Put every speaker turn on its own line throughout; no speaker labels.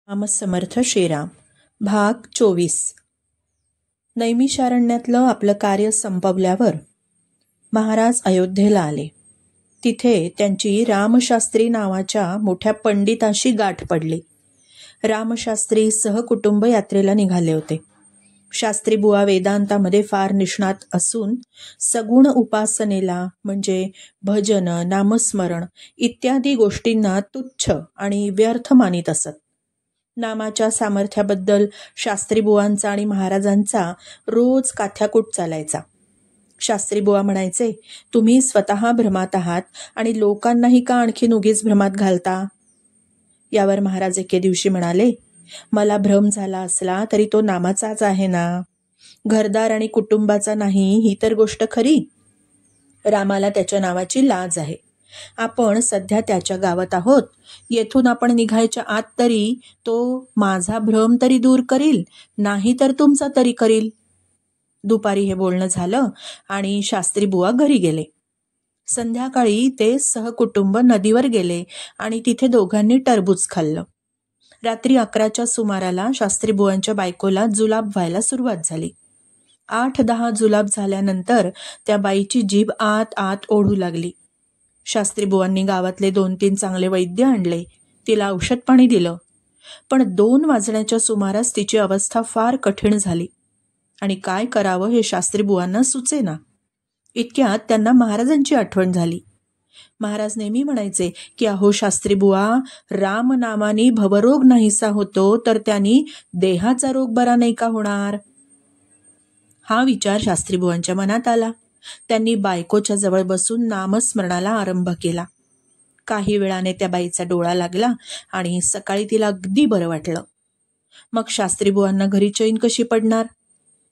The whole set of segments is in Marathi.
रामसमर्थ श्रीराम भाग 24. नैमिषारण्यातलं आपलं कार्य संपवल्यावर महाराज अयोध्येला आले. तिथे त्यांची रामशास्त्री नावाच्या मोठ्या पंडिताशी गाठ पडली. रामशास्त्री सहकुटुंब यात्रेला निघाले होते. शास्त्री बुवा वेदांतामध्ये फार निष्णात असून सगुण उपासनेला म्हणजे भजन, नामस्मरण इत्यादी गोष्टींना तुच्छ आणि व्यर्थ मानित असत. नामाच्या सामर्थ्याबद्दल शास्त्रीबुवांचा आणि महाराजांचा रोज काथ्याकूट चालायचा. शास्त्रीबुवा म्हणायचे, तुम्ही स्वतः भ्रमात आहात आणि लोकांनाही का आणखीन उगीच भ्रमात घालता? यावर महाराज एके दिवशी म्हणाले, मला भ्रम झाला असला तरी तो नामाचाच आहे ना, घरदार आणि कुटुंबाचा नाही ही तर गोष्ट खरी. रामाला त्याच्या नावाची लाज आहे. आपण सध्या त्याच्या गावात आहोत. येथून आपण निघायच्या आत तरी तो माझा भ्रम तरी दूर करील, नाही तर तुमचा तरी करील. दुपारी हे बोलणं झालं आणि शास्त्री बुवा घरी गेले. संध्याकाळी ते सहकुटुंब नदीवर गेले आणि तिथे दोघांनी टरबूज खाल्लं. रात्री 11च्या सुमाराला शास्त्री बुवांच्या बायकोला जुलाब व्हायला सुरुवात झाली. 8-10 जुलाब झाल्यानंतर त्या बाईची जीभ आत आत ओढू लागली. शास्त्री बुवांनी गावातले 2-3 चांगले वैद्य आणले, तिला औषध पाणी दिलं. पण 2 वाजण्याच्या सुमारास तिची अवस्था फार कठीण झाली आणि काय करावं हे शास्त्री बुवांना सुचेना. इतक्यात त्यांना महाराजांची आठवण झाली. महाराज नेहमी म्हणायचे की अहो शास्त्री बुवा, रामनामानी भवरोग नाहीसा होतो तर त्यांनी देहाचा रोग बरा नाही का होणार? हा विचार शास्त्री बुवांच्या मनात आला. त्यांनी बायकोच्या जवळ बसून नामस्मरणाला आरंभ केला. काही वेळाने त्या बाईचा डोळा लागला आणि सकाळी तिला अगदी बरं वाटलं. मग शास्त्री बुवांना घरी चैन कशी पडणार?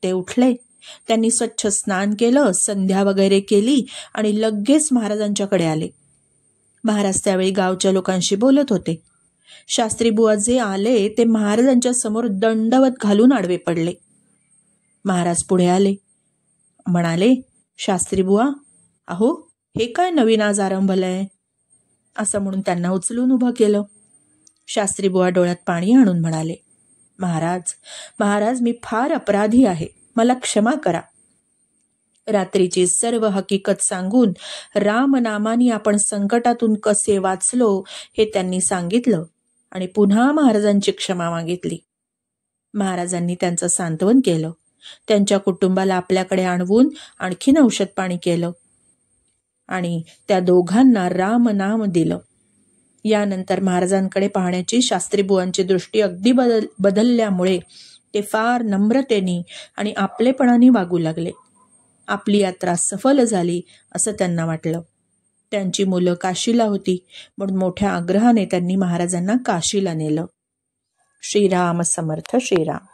ते उठले. त्यांनी स्वच्छ स्नान केलं, संध्या वगैरे केली आणि लगेच महाराजांच्याकडे आले. महाराज त्यावेळी गावच्या लोकांशी बोलत होते. शास्त्री बुवा जे आले ते महाराजांच्या समोर दंडवत घालून आडवे पडले. महाराज पुढे आले, म्हणाले, शास्त्री बुवा, अहो हे काय नवीन आज आरंभलंय? असं म्हणून त्यांना उचलून उभं केलं. शास्त्री बुवा डोळ्यात पाणी आणून म्हणाले, महाराज मी फार अपराधी आहे, मला क्षमा करा. रात्रीची सर्व हकीकत सांगून रामनामानी आपण संकटातून कसे वाचलो हे त्यांनी सांगितलं आणि पुन्हा महाराजांची क्षमा मागितली. महाराजांनी त्यांचं सांत्वन केलं. त्यांच्या कुटुंबाला आपल्याकडे आणवून आणखीन औषध पाणी केलं आणि त्या दोघांना रामनाम दिलं. यानंतर महाराजांकडे पाहण्याची शास्त्री बुवांची दृष्टी अगदी बदलल्यामुळे ते फार नम्रतेने आणि आपलेपणाने वागू लागले. आपली यात्रा सफल झाली असं त्यांना वाटलं. त्यांची मुलं काशीला होती म्हणून मोठ्या आग्रहाने त्यांनी महाराजांना काशीला नेलं. श्रीराम समर्थ श्रीराम.